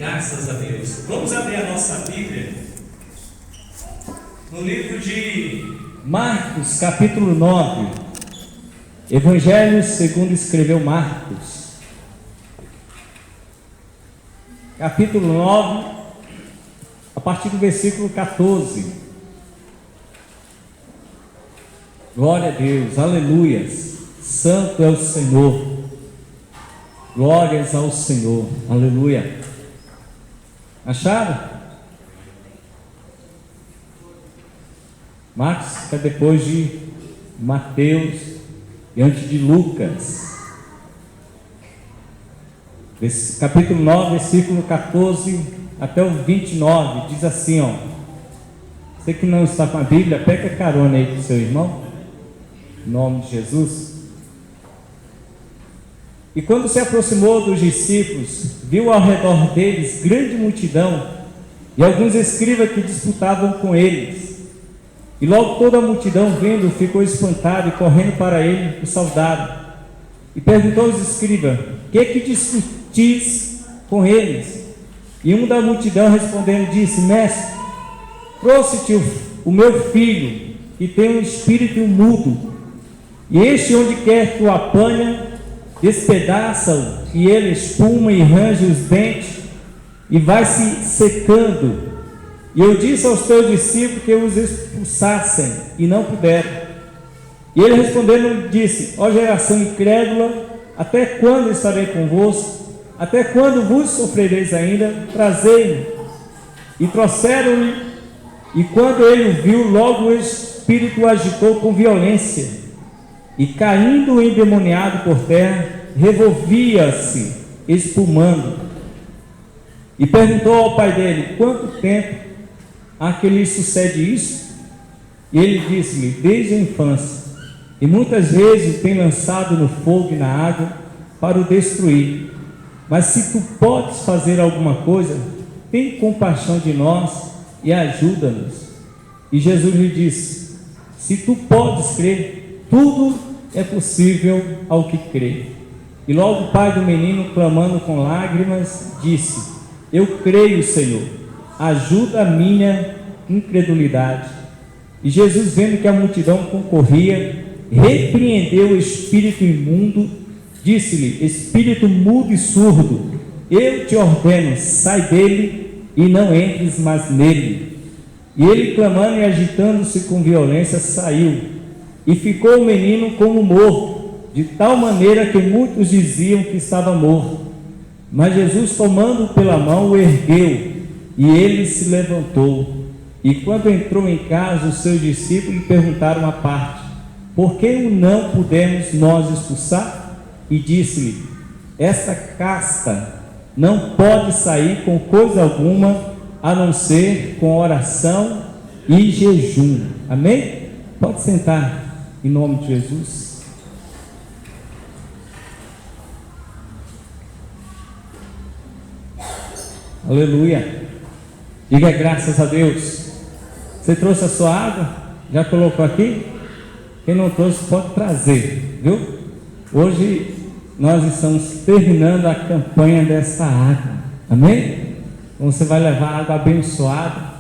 Graças a Deus. Vamos abrir a nossa Bíblia no livro de Marcos, capítulo 9. Evangelho segundo escreveu Marcos, capítulo 9, a partir do versículo 14. Glória a Deus, aleluias. Santo é o Senhor. Glórias ao Senhor, aleluia. Acharam? Marcos fica depois de Mateus e antes de Lucas. Capítulo 9, versículo 14 até o 29, diz assim, ó. Você que não está com a Bíblia, pega carona aí com o seu irmão, em nome de Jesus. E quando se aproximou dos discípulos, viu ao redor deles grande multidão e alguns escribas que disputavam com eles. E logo toda a multidão, vendo, ficou espantada e correndo para ele, o saudaram. E perguntou aos escribas: que discutis com eles? E um da multidão respondendo disse: Mestre, trouxe-te o meu filho, que tem um espírito mudo, e este onde quer que o apanha, despedaça-o, e ele espuma e range os dentes, e vai se secando. E eu disse aos teus discípulos que os expulsassem, e não puderam. E ele respondendo disse: ó geração incrédula, até quando estarei convosco? Até quando vos sofrereis ainda? Trazei-me. E trouxeram-lhe, e quando ele o viu, logo o espírito o agitou com violência, e caindo endemoniado por terra, revolvia-se, espumando. E perguntou ao pai dele: quanto tempo há que lhe sucede isso? E ele disse-lhe: desde a infância, e muitas vezes tem lançado no fogo e na água para o destruir. Mas se tu podes fazer alguma coisa, tem compaixão de nós e ajuda-nos. E Jesus lhe disse: se tu podes crer, tudo é possível ao que crê. E logo o pai do menino, clamando com lágrimas, disse: eu creio, Senhor, ajuda a minha incredulidade. E Jesus, vendo que a multidão concorria, repreendeu o espírito imundo, disse-lhe: espírito mudo e surdo, eu te ordeno, sai dele e não entres mais nele. E ele, clamando e agitando-se com violência, saiu. E ficou o menino como morto, de tal maneira que muitos diziam que estava morto. Mas Jesus, tomando-o pela mão, o ergueu, e ele se levantou. E quando entrou em casa, os seus discípulos lhe perguntaram à parte: por que o não pudemos nós expulsar? E disse-lhe: esta casta não pode sair com coisa alguma, a não ser com oração e jejum. Amém? Pode sentar. Em nome de Jesus. Aleluia. Diga graças a Deus. Você trouxe a sua água? Já colocou aqui? Quem não trouxe pode trazer, viu? Hoje nós estamos terminando a campanha dessa água. Amém? Então você vai levar água abençoada.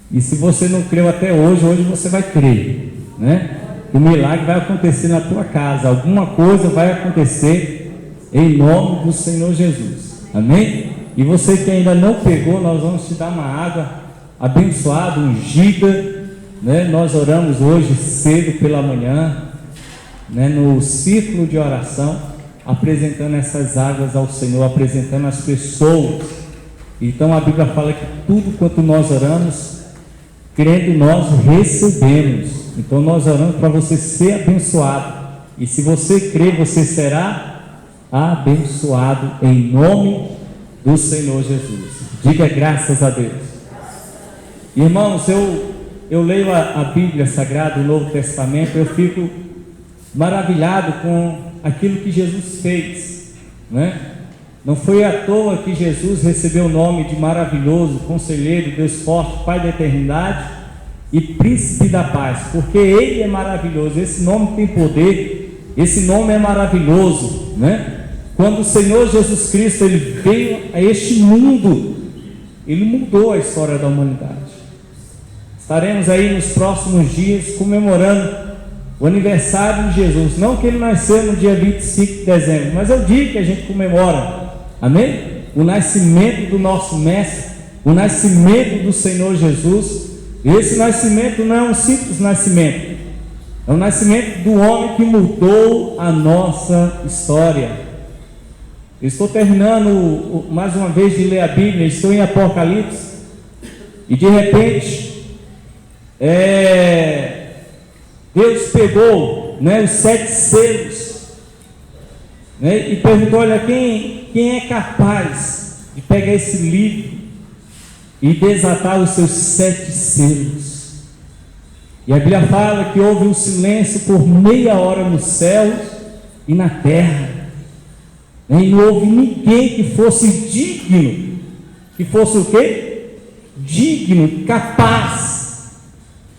E se você não creu até hoje, hoje você vai crer, né? O milagre vai acontecer na tua casa, alguma coisa vai acontecer em nome do Senhor Jesus, amém? E você que ainda não pegou, nós vamos te dar uma água abençoada, ungida, né? Nós oramos hoje cedo pela manhã, né? No círculo de oração, apresentando essas águas ao Senhor, apresentando as pessoas. Então a Bíblia fala que tudo quanto nós oramos, crendo nós recebemos. Então nós oramos para você ser abençoado, e se você crer, você será abençoado em nome do Senhor Jesus. Diga graças a Deus. Irmãos, eu leio a Bíblia Sagrada, o Novo Testamento, eu fico maravilhado com aquilo que Jesus fez, né? Não foi à toa que Jesus recebeu o nome de maravilhoso, conselheiro, Deus forte, Pai da eternidade e príncipe da paz, porque ele é maravilhoso. Esse nome tem poder, esse nome é maravilhoso, né? quando o Senhor Jesus Cristo ele veio a este mundo, ele mudou a história da humanidade. Estaremos aí nos próximos dias comemorando o aniversário de Jesus, não que ele nasceu no dia 25 de dezembro, mas é o dia que a gente comemora, amém? O nascimento do nosso Mestre, o nascimento do Senhor Jesus. E esse nascimento não é um simples nascimento, é o nascimento do homem que mudou a nossa história. Eu estou terminando mais uma vez de ler a Bíblia, estou em Apocalipse, e de repente Deus pegou, os 7 selos, e perguntou: olha, quem é capaz de pegar esse livro e desatar os seus 7 selos? E a Bíblia fala que houve um silêncio por meia hora nos céus e na terra, e não houve ninguém que fosse digno, que fosse o quê? Digno, capaz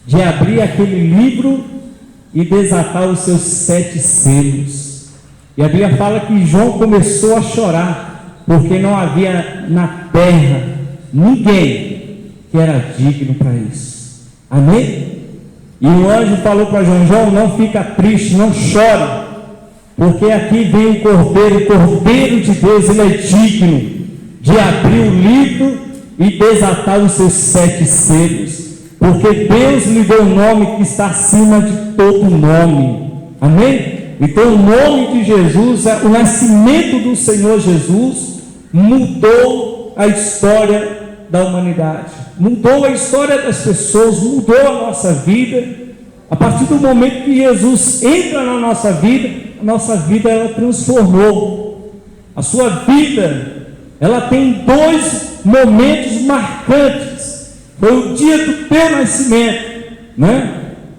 de abrir aquele livro e desatar os seus 7 selos. E a Bíblia fala que João começou a chorar, porque não havia na terra ninguém que era digno para isso. Amém? E o anjo falou para João: João, não fica triste, não chore, porque aqui vem o Cordeiro de Deus, ele é digno de abrir o livro e desatar os seus 7 selos, porque Deus lhe deu um nome que está acima de todo nome. Amém? Então o nome de Jesus, o nascimento do Senhor Jesus mudou a história da humanidade, mudou a história das pessoas, mudou a nossa vida. A partir do momento que Jesus entra na nossa vida, a nossa vida ela transformou. A sua vida ela tem 2 momentos marcantes. Foi o dia do teu nascimento,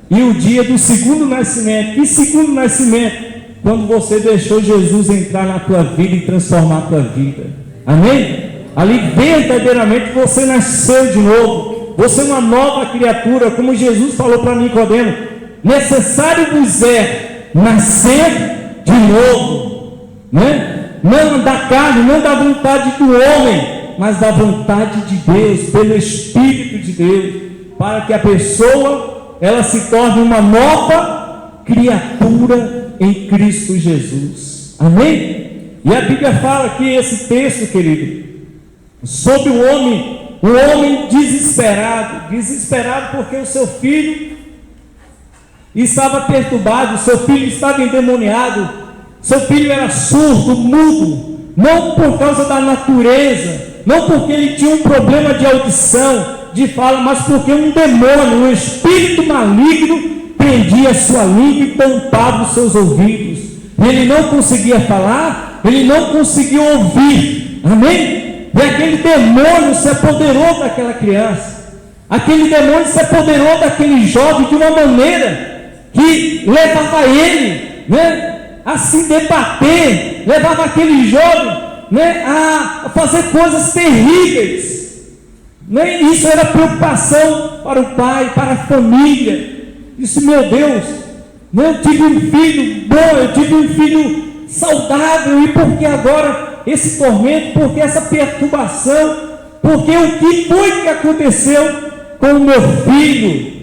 e o dia do segundo nascimento. Que segundo nascimento? Quando você deixou Jesus entrar na tua vida e transformar a tua vida. Amém? Ali verdadeiramente você nasceu de novo. Você é uma nova criatura, como Jesus falou para Nicodemo: necessário vos é nascer de novo, não da carne, não da vontade do homem, mas da vontade de Deus, pelo Espírito de Deus, para que a pessoa ela se torne uma nova criatura em Cristo Jesus. Amém? E a Bíblia fala aqui, esse texto, querido, sobre o homem desesperado porque o seu filho estava perturbado, o seu filho estava endemoniado, seu filho era surdo, mudo, não por causa da natureza, não porque ele tinha um problema de audição, de fala, mas porque um demônio, um espírito maligno prendia a sua língua e tampava os seus ouvidos. Ele não conseguia falar, ele não conseguia ouvir. Amém? E aquele demônio se apoderou daquela criança, aquele demônio se apoderou daquele jovem de uma maneira que levava ele a se debater, levava aquele jovem a fazer coisas terríveis. Isso era preocupação para o pai, para a família. Disse: meu Deus, eu tive um filho bom, eu tive um filho saudável, e por que agora esse tormento? Por que essa perturbação? Porque o que foi que aconteceu com o meu filho?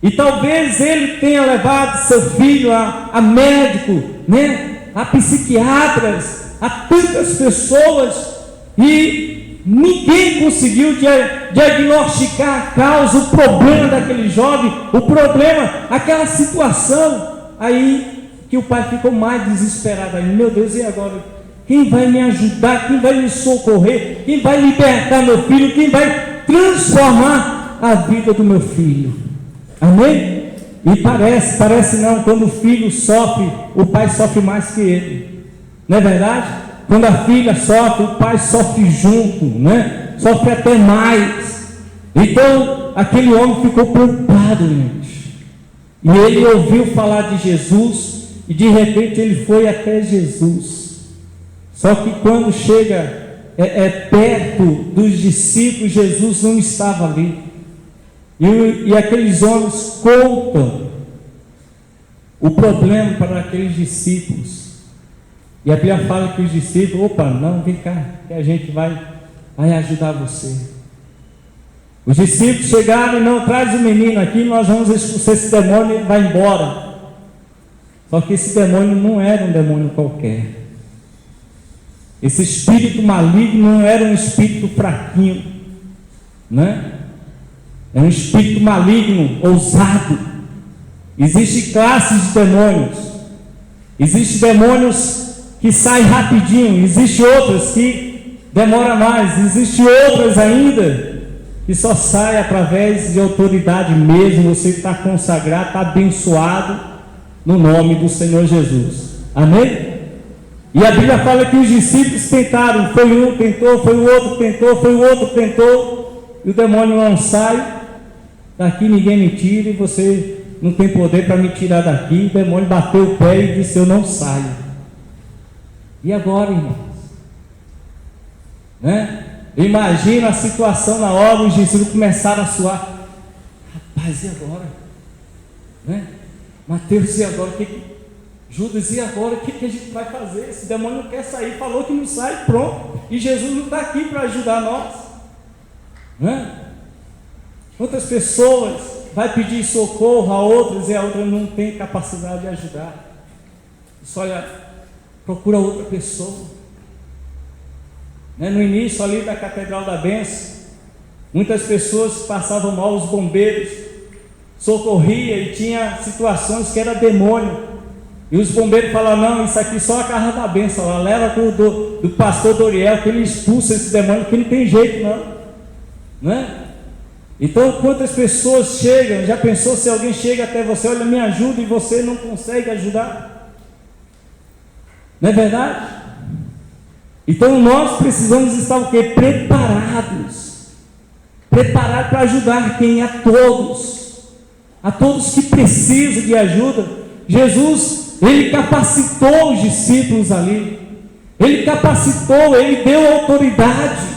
E talvez ele tenha levado seu filho a médico, a psiquiatras, a tantas pessoas, e ninguém conseguiu diagnosticar a causa, o problema daquele jovem, o problema, aquela situação. Aí que o pai ficou mais desesperado ainda: meu Deus, e agora? Quem vai me ajudar? Quem vai me socorrer? Quem vai libertar meu filho? Quem vai transformar a vida do meu filho? Amém? E parece não, quando o filho sofre, o pai sofre mais que ele. Não é verdade? Quando a filha sofre, o pai sofre junto, sofre até mais. Então, aquele homem ficou preocupado, gente. E ele ouviu falar de Jesus, e de repente ele foi até Jesus. Só que quando chega perto dos discípulos, Jesus não estava ali. E aqueles homens contam o problema para aqueles discípulos. E a Bíblia fala que os discípulos, opa, não, vem cá, que a gente vai ajudar você. Os discípulos chegaram e não, traz o menino aqui, nós vamos expulsar esse demônio e ele vai embora. Só que esse demônio não era um demônio qualquer. Esse espírito maligno não era um espírito fraquinho, né? É um espírito maligno, ousado. Existem classes de demônios. Existem demônios que saem rapidinho, existem outras que demoram mais, existem outras ainda que só saem através de autoridade mesmo. Você está consagrado, está abençoado no nome do Senhor Jesus. Amém? E a Bíblia fala que os discípulos tentaram, foi um tentou, foi o outro tentou, foi o outro tentou, e o demônio não sai. Daqui ninguém me tira, e você não tem poder para me tirar daqui. O demônio bateu o pé e disse: eu não saio. E agora, irmãos? Né? Imagina a situação na hora, os discípulos começaram a suar. Rapaz, e agora? Né? Mateus, e agora? Judas, e agora? O que a gente vai fazer? Esse demônio não quer sair, falou que não sai, pronto. E Jesus não está aqui para ajudar nós. Né? Outras pessoas vai pedir socorro a outras e a outra não tem capacidade de ajudar. Só procura outra pessoa. No início ali da Catedral da Bênção, muitas pessoas passavam mal, os bombeiros socorria e tinha situações que era demônio. E os bombeiros falaram: não, isso aqui só a casa da bênção, ela leva do pastor Doriel, que ele expulsa esse demônio, que não tem jeito não. Né? Então, quantas pessoas chegam, já pensou se alguém chega até você, olha, me ajuda, e você não consegue ajudar? Não é verdade? Então nós precisamos estar o quê? Preparados para ajudar quem? A todos que precisam de ajuda. Jesus, ele capacitou os discípulos ali, ele capacitou, ele deu autoridade.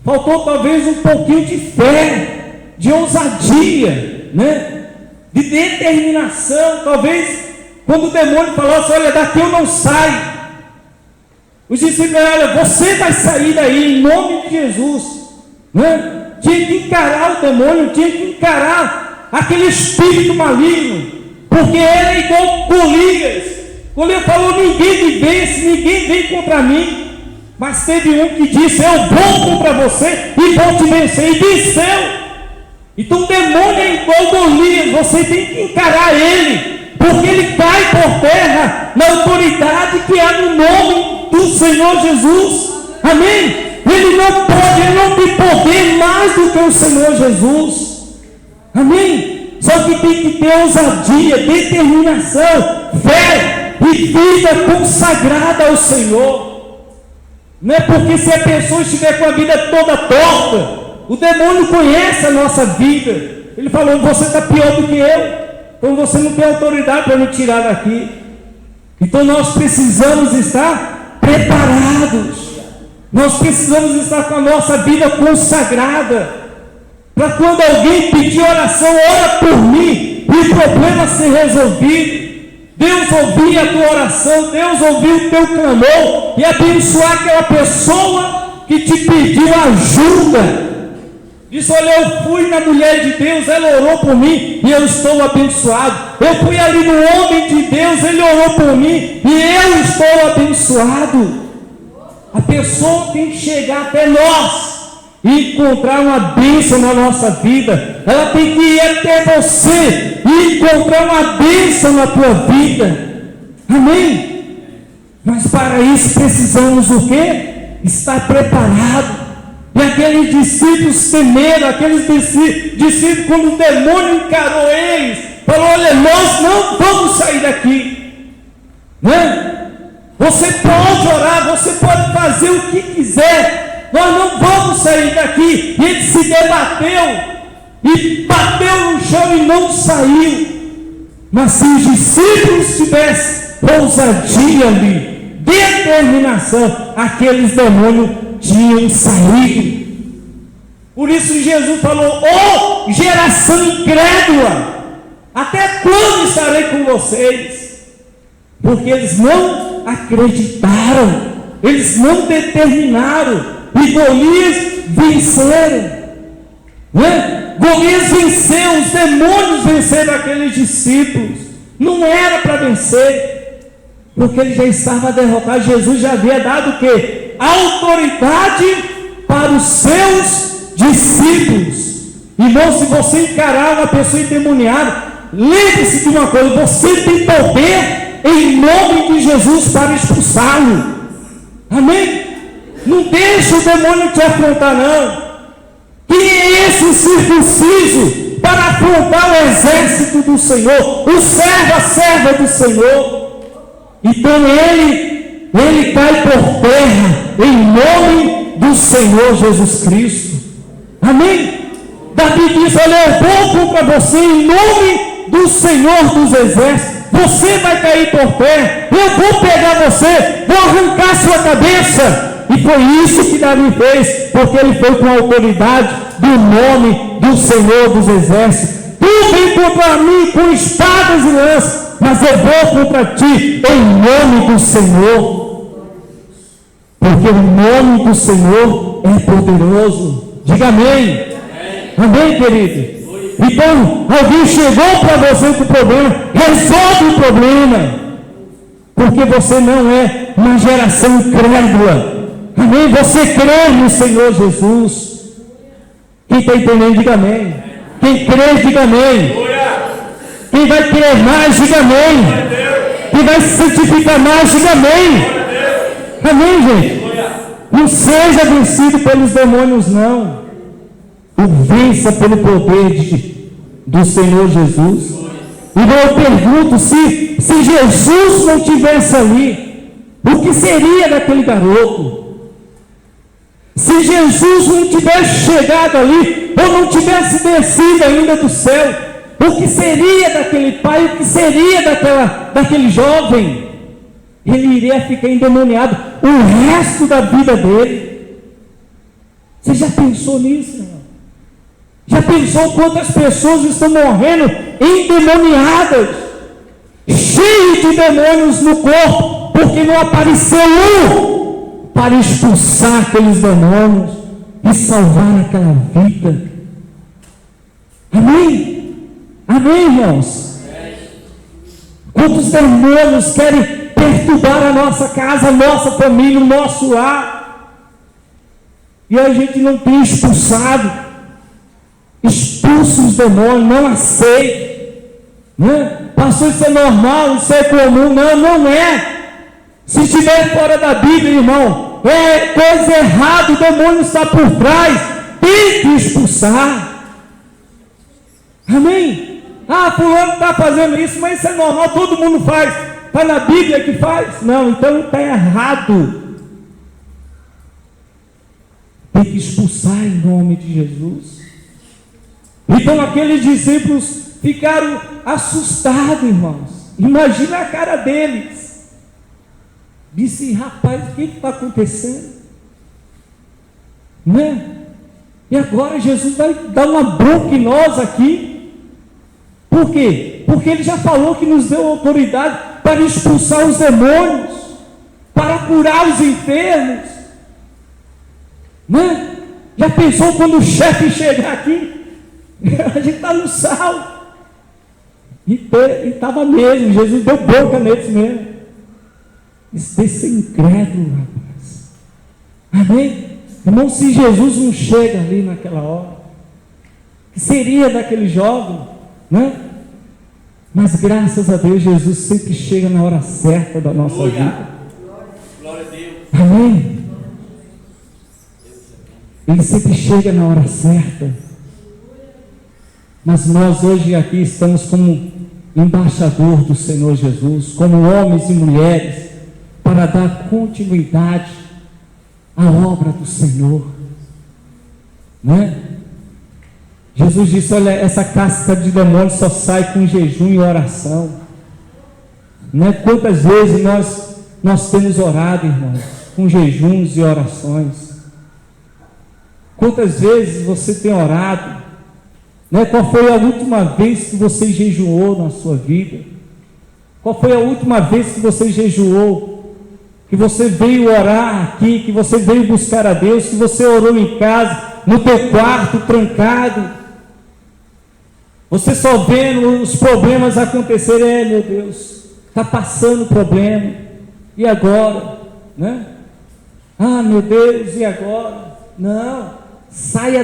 Faltou talvez um pouquinho de fé, de ousadia, né? De determinação. Talvez quando o demônio falasse: olha, daqui eu não saio, os discípulos: olha, você vai sair daí em nome de Jesus, né? Tinha que encarar o demônio, tinha que encarar aquele espírito maligno, porque era igual Golias. Golias falou: ninguém me vence, ninguém vem contra mim. Mas teve um que disse: eu vou contra você e vou te vencer, e venceu. Então o demônio é igual Golias, você tem que encarar ele, porque ele cai por terra na autoridade que há no nome do Senhor Jesus. Amém? Ele não tem poder mais do que o Senhor Jesus. Amém? Só que tem que ter ousadia, determinação, fé e vida consagrada ao Senhor. Não é porque se a pessoa estiver com a vida toda torta, o demônio conhece a nossa vida. Ele falou: você está pior do que eu, então você não tem autoridade para me tirar daqui. Então nós precisamos estar preparados, nós precisamos estar com a nossa vida consagrada, para quando alguém pedir oração, ora por mim, e o problema ser resolvido. Deus ouvir a tua oração, Deus ouvir o teu clamor e abençoar aquela pessoa que te pediu ajuda. Disse: olha, eu fui na mulher de Deus, ela orou por mim e eu estou abençoado. Eu fui ali no homem de Deus, ele orou por mim e eu estou abençoado. A pessoa tem que chegar até nós e encontrar uma bênção na nossa vida. Ela tem que ir até você e encontrar uma bênção na tua vida. Amém? Mas para isso precisamos o quê? Estar preparado. E aqueles discípulos temeram, aqueles discípulos, quando o demônio encarou eles, falou: olha, nós não vamos sair daqui, né? Você pode orar, você pode fazer o que quiser, nós não vamos sair daqui. E ele se debateu e bateu no chão e não saiu. Mas se os discípulos tivessem ousadia ali, determinação, aqueles demônios tinham saído. Por isso Jesus falou: ó geração incrédula, até quando estarei com vocês? Porque eles não acreditaram, eles não determinaram, e Golias venceram, né? Golias venceu, os demônios venceram aqueles discípulos. Não era para vencer, porque ele já estava derrotado. Jesus já havia dado o quê? Autoridade para os seus discípulos. Irmão, se você encarar uma pessoa endemoniada, lembre-se de uma coisa: você tem poder em nome de Jesus para expulsá-lo. Amém? Não deixa o demônio te afrontar, não. Quem é esse circunciso para afrontar o exército do Senhor, o servo, a serva do Senhor? Então ele cai por terra em nome do Senhor Jesus Cristo. Amém? Davi diz: olha, eu vou contra você em nome do Senhor dos exércitos. Você vai cair por terra, eu vou pegar você, vou arrancar sua cabeça. E foi isso que Davi fez, porque ele foi com a autoridade do nome do Senhor dos exércitos. Tu vem contra mim com espadas e lanças, mas eu vou contra ti em nome do Senhor, porque o nome do Senhor é poderoso. Diga amém. Amém, querido? Então, alguém chegou para você com o problema, resolve o problema, porque você não é uma geração incrédula. Amém? Você crê no Senhor Jesus. Quem está entendendo, diga amém. Quem crê, diga amém. Quem vai crer mais, diga amém. Quem vai se santificar mais, diga amém. Amém, gente? Não seja vencido pelos demônios, não. O vença pelo poder do Senhor Jesus. E eu pergunto: se Jesus não estivesse ali, o que seria daquele garoto? Se Jesus não tivesse chegado ali, ou não tivesse descido ainda do céu, o que seria daquele pai, o que seria daquele jovem? Ele iria ficar endemoniado o resto da vida dele. Você já pensou nisso, irmão? Já pensou quantas pessoas estão morrendo endemoniadas, cheias de demônios no corpo, porque não apareceu um para expulsar aqueles demônios e salvar aquela vida? Amém? Amém, irmãos? Quantos demônios querem perturbar a nossa casa, a nossa família, o nosso lar, e a gente não tem expulsado? Expulsa os demônios, não aceite, né? Pastor, isso é normal, isso é comum. Não é. Se estiver fora da Bíblia, irmão, é coisa errada, o demônio está por trás, tem que expulsar. Amém? Fulano está fazendo isso, mas isso é normal, todo mundo faz. Está na Bíblia que faz? Não, então está errado. Tem que expulsar em nome de Jesus. Então aqueles discípulos ficaram assustados, irmãos. Imagina a cara deles. Disse: rapaz, o que está acontecendo? Né? E agora Jesus vai dar uma bronca em nós aqui. Por quê? Porque ele já falou que nos deu autoridade para expulsar os demônios, para curar os enfermos. Né? Já pensou quando o chefe chegar aqui? A gente está no sal. E estava mesmo, Jesus deu bronca neles mesmo. Esse incrédulo, rapaz. Amém? Irmão, se Jesus não chega ali naquela hora, que seria daquele jovem, né? Mas graças a Deus, Jesus sempre chega na hora certa da nossa vida. Glória a Deus. Amém? Ele sempre chega na hora certa. Mas nós hoje aqui estamos como embaixador do Senhor Jesus, como homens e mulheres, para dar continuidade à obra do Senhor, né? Jesus disse: olha, essa casca de demônios só sai com jejum e oração, né? Quantas vezes nós temos orado, irmãos, com jejuns e orações? Quantas vezes você tem orado, né? Qual foi a última vez que você jejuou na sua vida? Qual foi a última vez que você jejuou que você veio orar aqui, que você veio buscar a Deus, que você orou em casa, no teu quarto, trancado, você só vendo os problemas acontecerem, meu Deus, está passando problema, e agora, né? Ah, meu Deus, e agora? Não, saia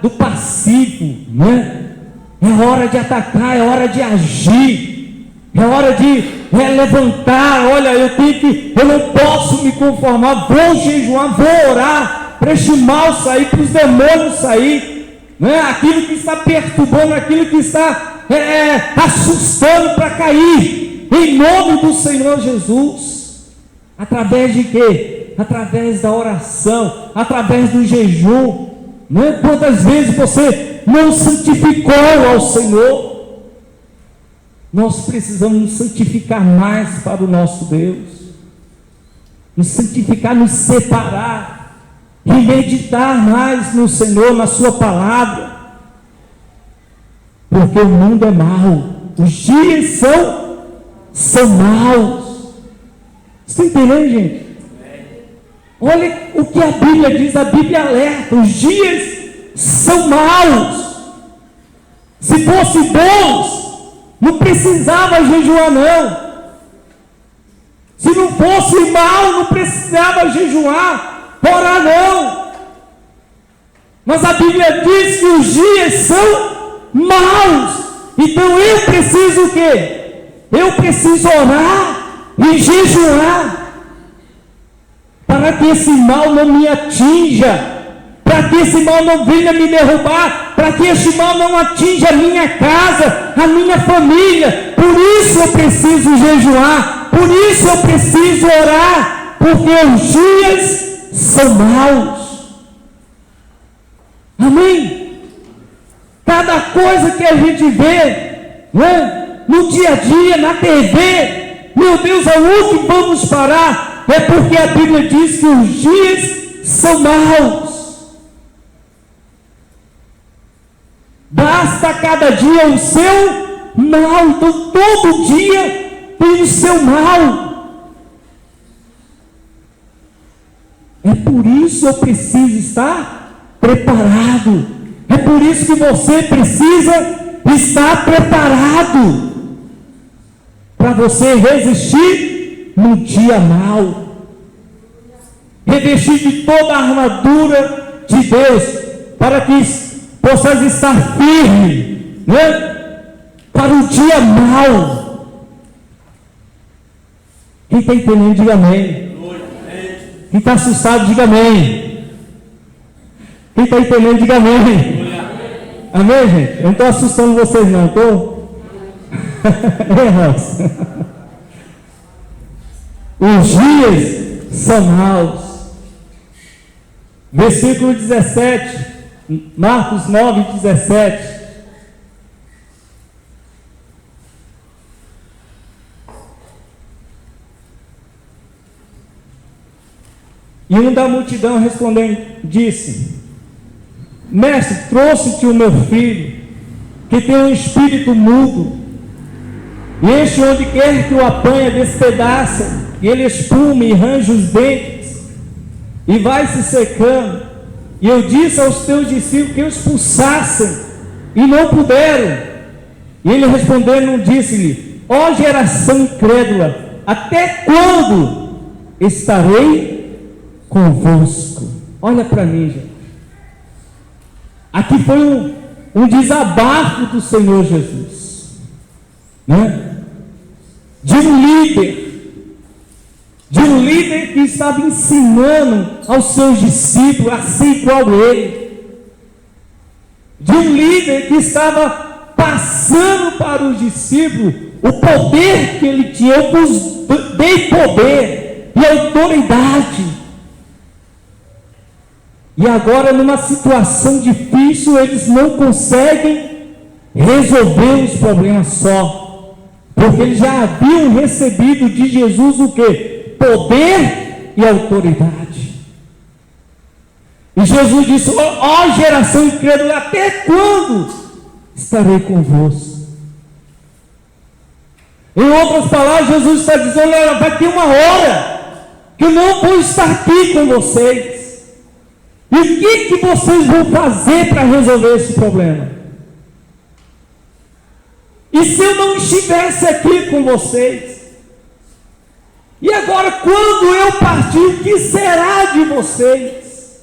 do passivo, né? É hora de atacar, é hora de agir, é hora de levantar. Olha, eu não posso me conformar, vou jejuar, vou orar, para este mal sair, para os demônios sair, né? Aquilo que está perturbando, aquilo que está assustando para cair, em nome do Senhor Jesus. Através de quê? Através da oração, através do jejum, né? Quantas vezes você não santificou ao Senhor? Nós precisamos nos santificar mais para o nosso Deus, nos santificar, nos separar, e meditar mais no Senhor, na sua palavra, porque o mundo é mau, os dias são maus. Você está entendendo, gente? Olha o que a Bíblia diz, a Bíblia alerta, os dias são maus. Se fosse bons, não precisava jejuar não. Se não fosse mal, não precisava jejuar, orar não. Mas a Bíblia diz que os dias são maus. Então eu preciso o quê? Eu preciso orar e jejuar, para que esse mal não me atinja, para que esse mal não venha me derrubar, para que esse mal não atinja a minha casa, a minha família. Por isso eu preciso jejuar, por isso eu preciso orar, porque os dias são maus. Amém? Cada coisa que a gente vê, né, no dia a dia, na TV, meu Deus, aonde vamos parar? É porque a Bíblia diz que os dias são maus. Basta cada dia o seu mal. Então todo dia tem o seu mal. É por isso eu preciso estar preparado. É por isso que você precisa estar preparado, para você resistir no dia mau, revestir de toda a armadura de Deus, para que possas estar firme, né? Para o dia mau. Quem está entendendo, diga amém. Quem está assustado, diga amém. Quem está entendendo, diga amém. Amém, gente? Eu não estou assustando vocês não, estou? Os dias são maus. Versículo 17, Marcos 9, 17. E um da multidão respondendo, disse: Mestre, trouxe-te o meu filho, que tem um espírito mudo, e este onde quer que o apanha despedaça, e ele espuma e range os dentes, e vai se secando. E eu disse aos teus discípulos que o expulsassem, e não puderam. E ele respondendo, disse-lhe: ó geração incrédula, até quando estarei convosco? Olha para mim, gente. Aqui foi um desabafo do Senhor Jesus, né? De um líder que estava ensinando aos seus discípulos a ser igual a ele, de um líder que estava passando para os discípulos o poder que ele tinha. Eu vos dei poder e autoridade. E agora, numa situação difícil, eles não conseguem resolver os problemas só, porque eles já haviam recebido de Jesus o quê? Poder e autoridade. E Jesus disse: ó geração incrédula, até quando estarei convosco? Em outras palavras, Jesus está dizendo: olha, vai ter uma hora que eu não vou estar aqui com vocês. E o que vocês vão fazer para resolver esse problema? E se eu não estivesse aqui com vocês? E agora, quando eu partir, o que será de vocês?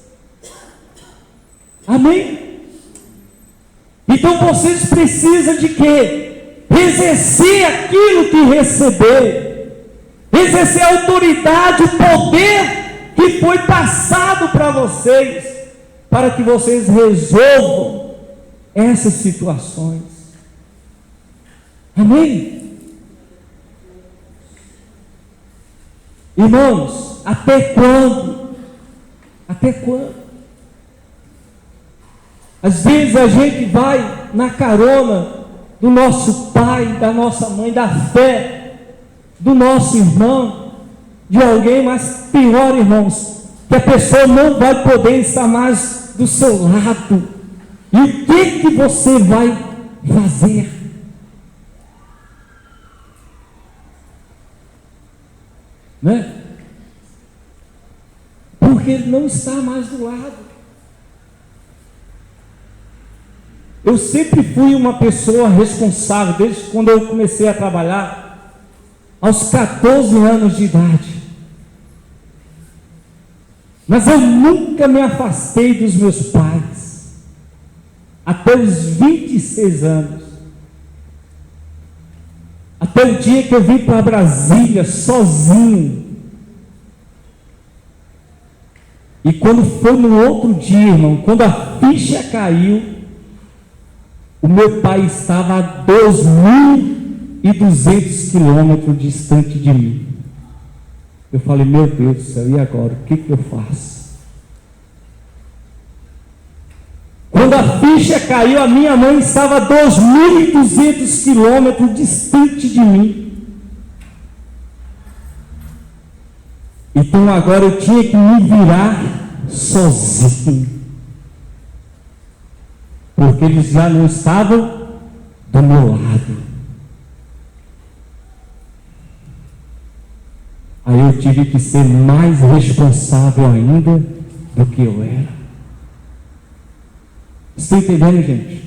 Amém? Então vocês precisam de quê? Exercer aquilo que receber, exercer a autoridade, o poder que foi passado para vocês, para que vocês resolvam essas situações. Amém? Irmãos, até quando? Até quando? Às vezes a gente vai na carona do nosso pai, da nossa mãe, da fé, do nosso irmão, de alguém, mas pior, irmãos, que a pessoa não vai poder estar mais do seu lado. E o que você vai fazer? Né? Porque ele não está mais do lado. Eu sempre fui uma pessoa responsável, desde quando eu comecei a trabalhar, aos 14 anos de idade. Mas eu nunca me afastei dos meus pais, até os 26 anos. Até o dia que eu vim para Brasília, sozinho. E quando foi no outro dia, irmão, quando a ficha caiu, o meu pai estava a 2.200 quilômetros distante de mim. Eu falei, meu Deus do céu, e agora? O que eu faço? Quando a ficha caiu, a minha mãe estava a 2.200 quilômetros distante de mim. Então agora eu tinha que me virar sozinho. Porque eles já não estavam do meu lado. Aí eu tive que ser mais responsável ainda do que eu era. Estão entendendo, gente?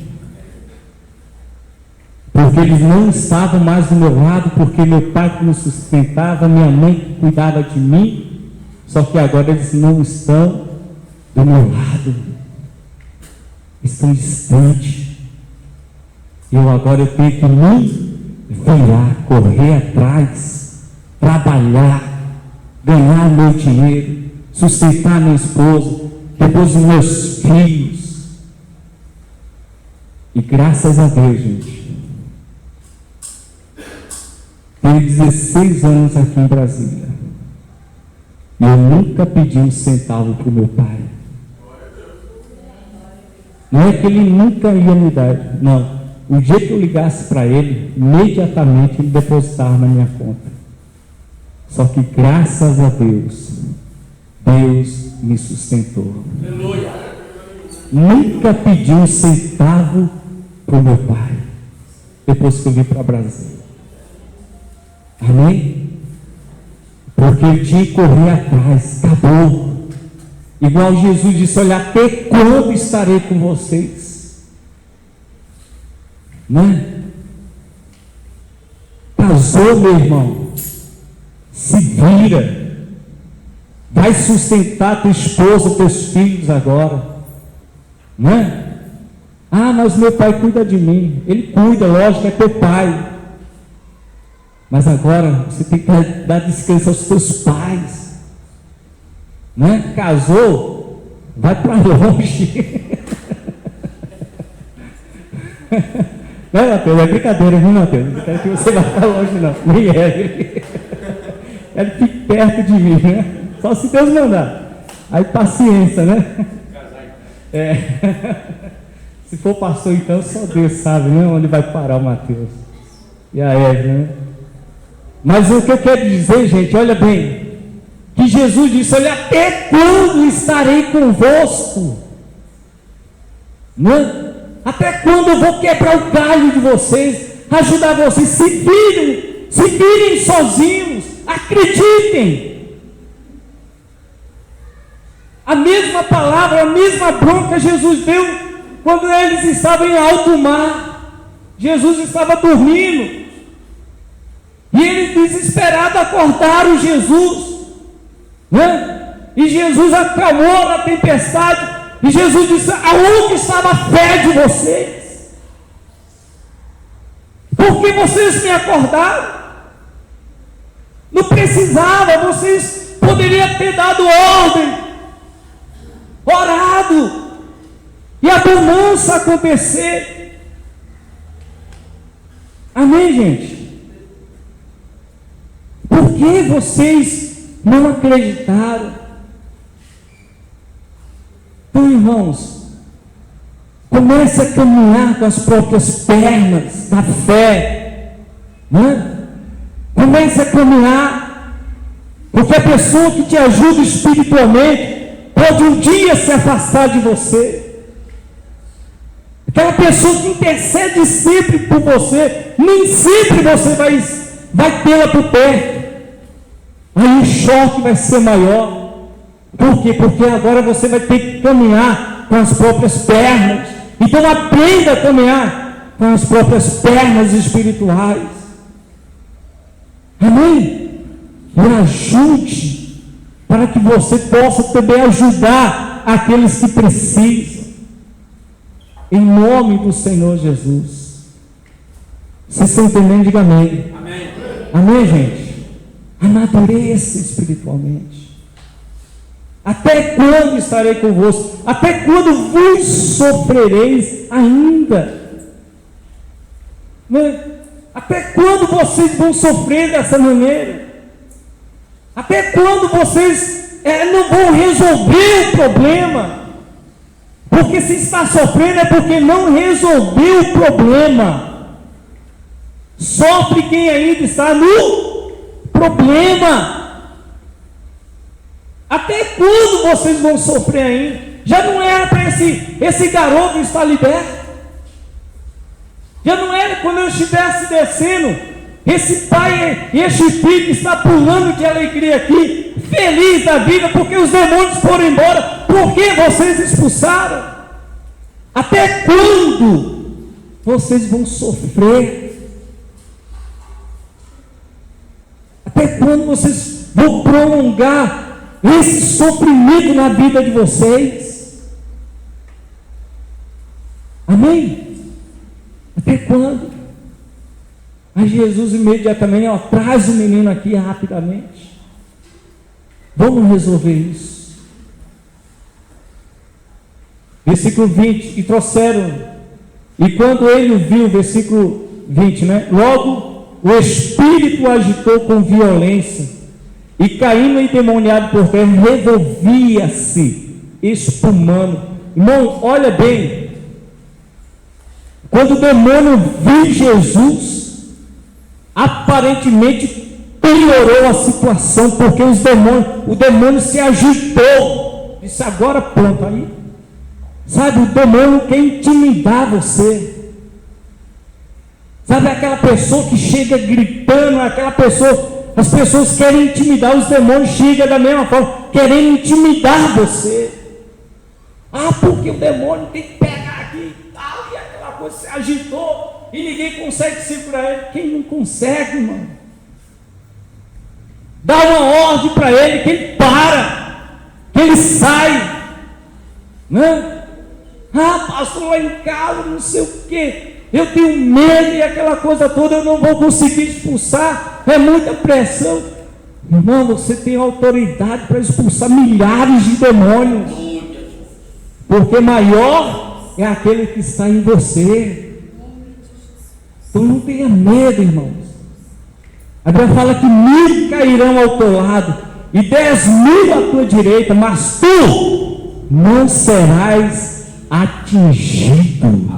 Porque eles não estavam mais do meu lado, porque meu pai que me sustentava, minha mãe que cuidava de mim, só que agora eles não estão do meu lado. Estão distantes. Eu tenho que me virar, correr atrás, trabalhar, ganhar meu dinheiro, sustentar minha esposa, depois os meus filhos. E graças a Deus, gente, tenho 16 anos aqui em Brasília. E eu nunca pedi um centavo para o meu pai. Não é que ele nunca ia me dar, não. O dia que eu ligasse para ele, imediatamente ele depositava na minha conta. Só que graças a Deus, Deus me sustentou. Aleluia. Nunca pedi um centavo para o meu pai, depois que eu vim para Brasília. Amém? Porque eu tinha que correr atrás, acabou. Igual Jesus disse, olha, até quando estarei com vocês? Né? Casou, meu irmão, se vira, vai sustentar tua esposa, teus filhos agora, né? Ah, mas meu pai cuida de mim. Ele cuida, lógico, é teu pai. Mas agora você tem que dar descanso aos teus pais. Né? Casou, vai para longe. Não, Mateus, é brincadeira, viu, Mateus? Não quero que você vá para longe, não. Nem é. Ele fique perto de mim, né? Só se Deus mandar. Aí paciência, né? Se for pastor, então só Deus sabe, né? Onde vai parar o Mateus e a Eve, né? Mas o que eu quero dizer, gente, olha bem, que Jesus disse, olha, até quando estarei convosco? Né? Até quando eu vou quebrar o galho de vocês, ajudar vocês? Se virem sozinhos, acreditem. A mesma palavra, a mesma bronca Jesus deu quando eles estavam em alto mar. Jesus estava dormindo. E eles desesperados acordaram Jesus, né? E Jesus acalmou a tempestade. E Jesus disse: aonde estava a fé de vocês? Por que vocês me acordaram? Não precisava, vocês poderiam ter dado ordem, orado, e a bonança acontecer. Amém, gente? Por que vocês não acreditaram? Então, irmãos, comece a caminhar com as próprias pernas da fé, né? Comece a caminhar, porque a pessoa que te ajuda espiritualmente pode um dia se afastar de você. Aquela pessoa que intercede sempre por você, nem sempre você vai tê-la por perto. Aí o choque vai ser maior. Por quê? Porque agora você vai ter que caminhar com as próprias pernas. Então aprenda a caminhar com as próprias pernas espirituais. Amém? E ajude, para que você possa também ajudar aqueles que precisam. Em nome do Senhor Jesus. Vocês estão entendendo? Diga amém. Amém. Amém, gente? Amadureça espiritualmente. Até quando estarei convosco? Até quando vos sofrereis ainda? Até quando vocês vão sofrer dessa maneira? Até quando vocês não vão resolver o problema? Porque se está sofrendo é porque não resolveu o problema. Sofre quem ainda está no problema. Até quando vocês vão sofrer ainda? Já não era para esse garoto estar liberto? Já não era quando eu estivesse descendo, esse pai e esse filho está pulando de alegria aqui, feliz da vida, porque os demônios foram embora? Por que vocês expulsaram? Até quando vocês vão sofrer? Até quando vocês vão prolongar esse sofrimento na vida de vocês? Amém? Até quando? Aí Jesus imediatamente traz o menino aqui rapidamente. Vamos resolver isso. Versículo 20, e trouxeram, e quando ele viu, versículo 20, né? Logo o espírito o agitou com violência, e caindo endemoniado por terra, revolvia-se, espumando. Irmão, olha bem, quando o demônio viu Jesus, aparentemente piorou a situação, porque o demônio se agitou, disse: agora pronto. Aí, sabe, o demônio quer intimidar você. Sabe aquela pessoa que chega gritando, aquela pessoa, as pessoas querem intimidar, os demônios chegam da mesma forma, querendo intimidar você. Porque o demônio tem que pegar aqui e tal, e aquela coisa se agitou, e ninguém consegue segurar ele. Quem não consegue, irmão? Dá uma ordem para ele, que ele para, que ele sai, né? Pastor, lá em casa, não sei o que, eu tenho medo e aquela coisa toda, eu não vou conseguir expulsar, é muita pressão. Irmão, você tem autoridade para expulsar milhares de demônios, porque maior é aquele que está em você. Então não tenha medo, irmãos. A Bíblia fala que 1000 cairão ao teu lado e 10.000 à tua direita, mas tu não serás atingido.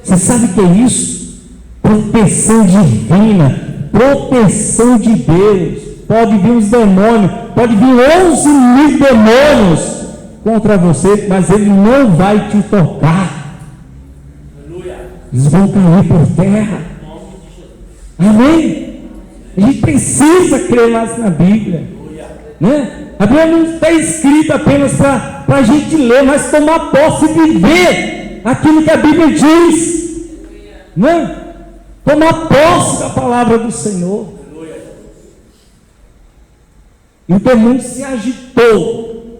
Você sabe o que é isso? Proteção divina, proteção de Deus. Pode vir os demônios, pode vir 11.000 demônios contra você, mas ele não vai te tocar. Eles vão cair por terra. Amém? A gente precisa crer mais na Bíblia, né? A Bíblia não está escrita apenas para a gente ler, mas tomar posse e viver aquilo que a Bíblia diz. Não? Tomar posse da palavra do Senhor. E o demônio se agitou.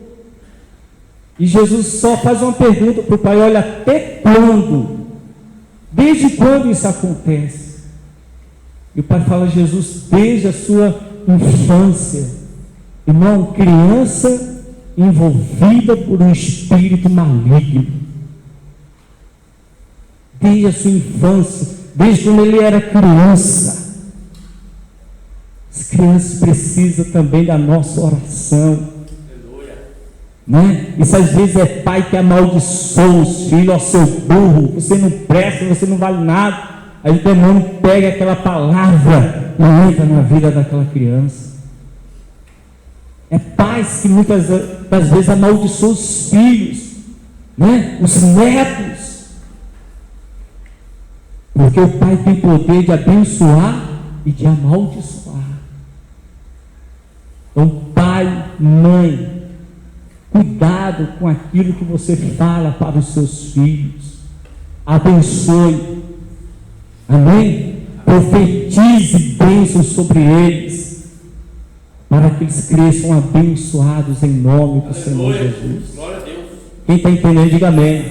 E Jesus só faz uma pergunta para o Pai: olha, até quando? Desde quando isso acontece? E o Pai fala: Jesus, desde a sua infância. Irmão, criança envolvida por um espírito maligno. Desde a sua infância, desde quando ele era criança. As crianças precisam também da nossa oração. Né? Isso às vezes é pai que amaldiçoa os filhos: ó seu burro, você não presta, você não vale nada. Aí o demônio pega aquela palavra e entra na vida daquela criança. É pais que muitas das vezes amaldiçoam os filhos, né? Os netos, porque o pai tem poder de abençoar e de amaldiçoar. Então, pai, mãe, cuidado com aquilo que você fala para os seus filhos. Abençoe, amém? Profetize bênçãos sobre eles, para que eles cresçam abençoados em nome do Senhor Jesus. Glória a Deus. Quem está entendendo, diga amém.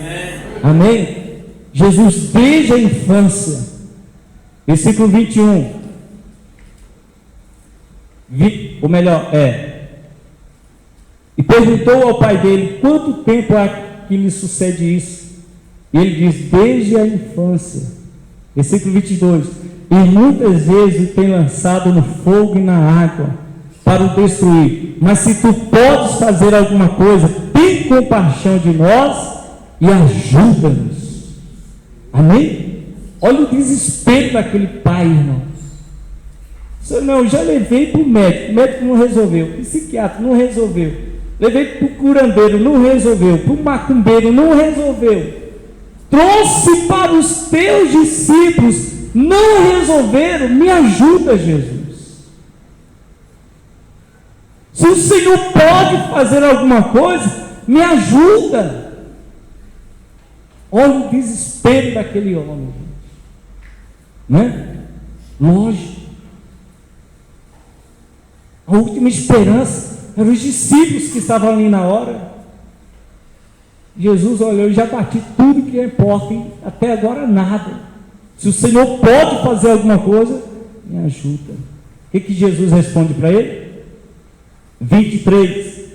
Amém? Jesus, desde a infância, versículo 21, ou melhor, e perguntou ao pai dele: quanto tempo há que me sucede isso? E ele diz: desde a infância. Versículo 22, e muitas vezes o tem lançado no fogo e na água para o destruir, mas se tu podes fazer alguma coisa, tem compaixão de nós e ajuda-nos. Amém? Olha o desespero daquele pai, irmãos. Não, já levei para o médico não resolveu, para o psiquiatra não resolveu, levei para o curandeiro, não resolveu, para o macumbeiro, não resolveu, trouxe para os teus discípulos, não resolveram. Me ajuda, Jesus. Se o Senhor pode fazer alguma coisa, me ajuda. Olha o desespero daquele homem, né? Lógico, a última esperança eram os discípulos que estavam ali na hora. Jesus olhou: eu já bati tudo que importa, hein? Até agora nada. Se o Senhor pode fazer alguma coisa, me ajuda. O que Jesus responde para ele? 23,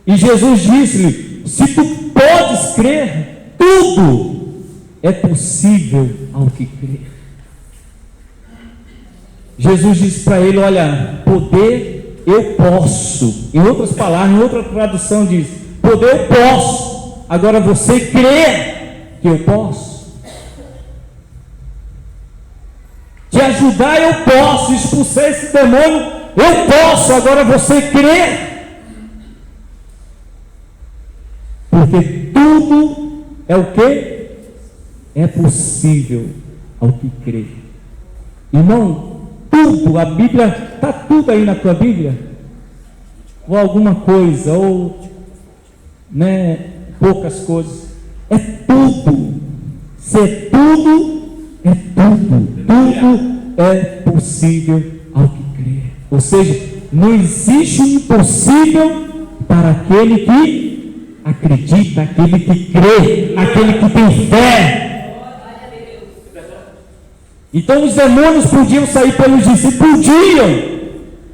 e Jesus disse-lhe: se tu podes crer, tudo é possível ao que crer. Jesus disse para ele: olha, poder eu posso. Em outras palavras, em outra tradução diz: poder eu posso, agora você crê que eu posso. Te ajudar eu posso, expulsar esse demônio eu posso, agora você crê. Porque tudo é o que? É possível ao que crê. Irmão, tudo, a Bíblia, está tudo aí na tua Bíblia? Ou alguma coisa, ou poucas coisas. É tudo. Se é tudo, é tudo. Tudo é possível ao que crê. Ou seja, não existe impossível para aquele que acredita, aquele que crê, aquele que tem fé. Então os demônios podiam sair pelos discípulos, podiam,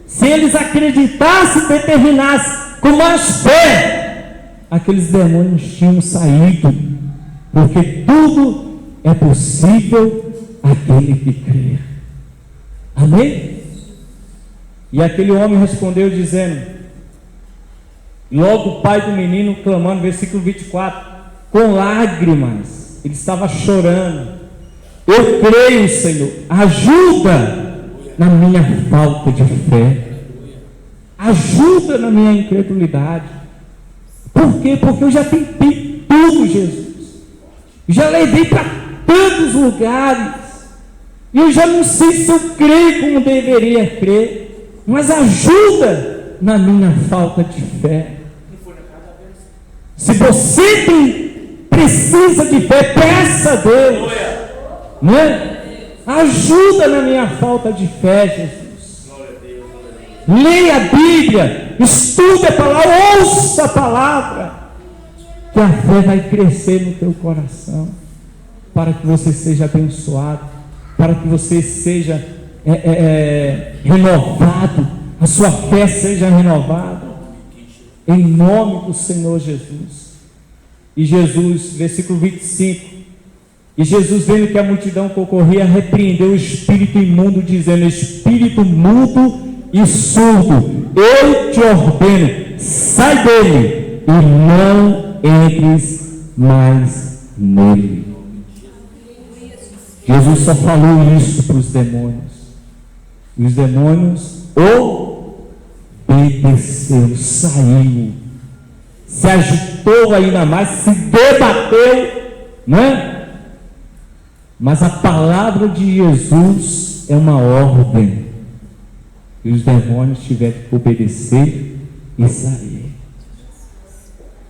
se eles acreditassem, determinassem com mais fé, aqueles demônios tinham saído, porque tudo é possível àquele que crê. Amém? E aquele homem respondeu dizendo, logo o pai do menino clamando, versículo 24, com lágrimas, ele estava chorando: eu creio, Senhor, ajuda na minha falta de fé, ajuda na minha incredulidade. Por quê? Porque eu já tentei tudo, Jesus, já levei para tantos lugares, e eu já não sei se eu creio como deveria crer, mas ajuda na minha falta de fé. Se você precisa de fé, peça a Deus, né? Ajuda na minha falta de fé, Jesus. Leia a Bíblia, estude a palavra, ouça a palavra, que a fé vai crescer no teu coração, para que você seja abençoado, para que você seja renovado, a sua fé seja renovada, em nome do Senhor Jesus. E Jesus, versículo 25, e Jesus, vendo que a multidão concorria, repreendeu o espírito imundo, dizendo: espírito mudo e surdo, eu te ordeno, sai dele e não entres mais nele. Jesus só falou isso para os demônios. E os demônios obedeceram, saiu, se agitou ainda mais, se debateu, não é? Mas a palavra de Jesus é uma ordem, e os demônios tiveram que obedecer e sair.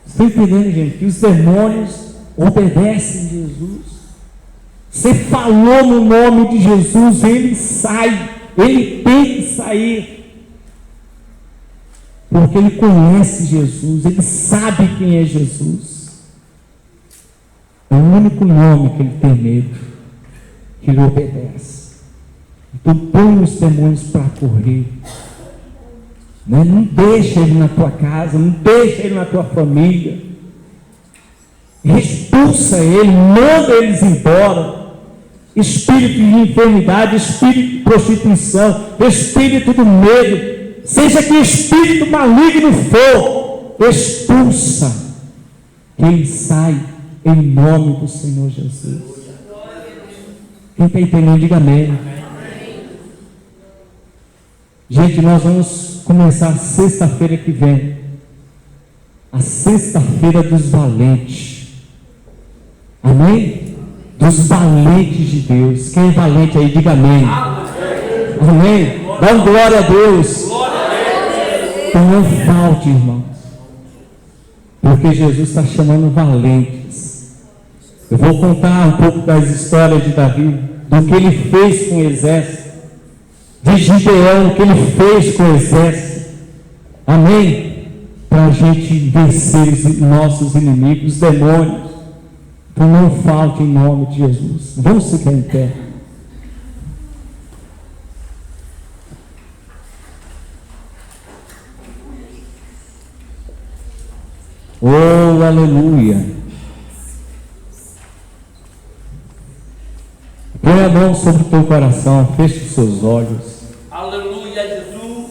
Estão entendendo, gente? Que os demônios obedecem a Jesus. Você falou no nome de Jesus, ele sai, ele tem que sair, porque ele conhece Jesus, ele sabe quem é Jesus. É o único nome que ele tem medo, que ele obedece. Então põe os demônios para correr, não deixa ele na tua casa, não deixa ele na tua família, expulsa ele, manda eles embora. Espírito de enfermidade, espírito de prostituição, espírito do medo, seja que espírito maligno for, expulsa, que ele sai em nome do Senhor Jesus. Quem está entendendo, diga amém. Gente, nós vamos começar a sexta-feira que vem, a sexta-feira dos valentes. Amém? Dos valentes de Deus. Quem é valente aí, diga amém. Amém. Dá glória a Deus. Então não falte, irmãos, porque Jesus está chamando valentes. Eu vou contar um pouco das histórias de Davi, do que ele fez com o exército, de Gideão, o que ele fez com o exército. Amém? Para a gente vencer os nossos inimigos, os demônios. Então não falte em nome de Jesus. Vamos ficar em pé. Oh, aleluia. Põe a mão sobre o teu coração, feche os seus olhos. Aleluia, Jesus.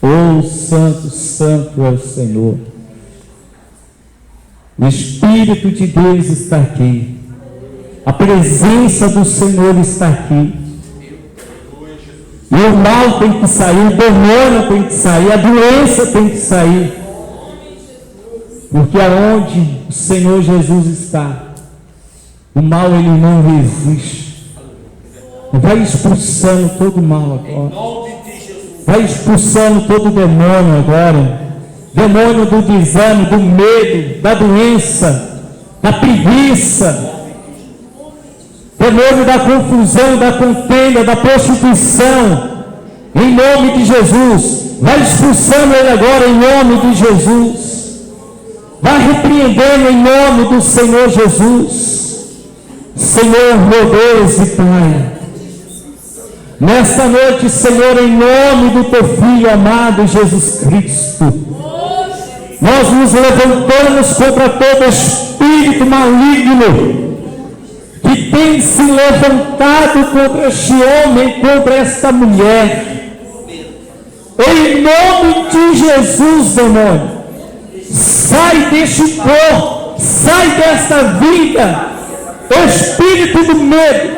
Oh, santo, santo é o Senhor. O Espírito de Deus está aqui. A presença do Senhor está aqui. E o mal tem que sair, o demônio tem que sair, a doença tem que sair. Porque aonde o Senhor Jesus está, o mal ele não resiste. Vai expulsando todo o mal agora. Vai expulsando todo o demônio agora. Demônio do desânimo, do medo, da doença, da preguiça, demônio da confusão, da contenda, da prostituição, em nome de Jesus. Vai expulsando ele agora em nome de Jesus. Vai repreendendo em nome do Senhor Jesus. Senhor, meu Deus e Pai, nesta noite, Senhor, em nome do teu Filho amado Jesus Cristo, nós nos levantamos contra todo espírito maligno que tem se levantado contra este homem, contra esta mulher. Em nome de Jesus, demônio, sai deste corpo, sai desta vida, espírito do medo,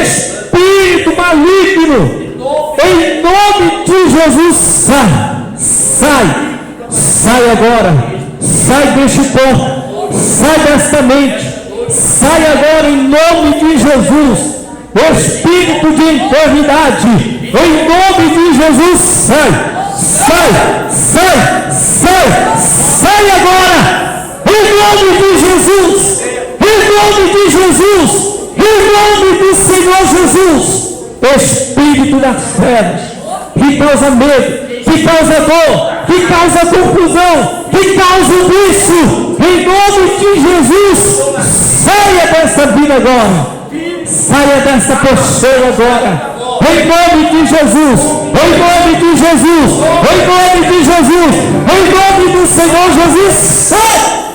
espírito maligno, em nome de Jesus, sai agora, sai deste corpo, sai desta mente, sai agora em nome de Jesus. Espírito de enfermidade, em nome de Jesus, sai Sai, sai, sai, sai agora, em nome de Jesus, em nome de Jesus, em nome do Senhor Jesus. Espírito das trevas, que causa medo, que causa dor, que causa confusão, que causa o vício, em nome de Jesus, saia dessa vida agora, saia dessa pessoa agora, em nome de Jesus, em nome de Jesus, em nome de Jesus, em nome do Senhor Jesus, sai!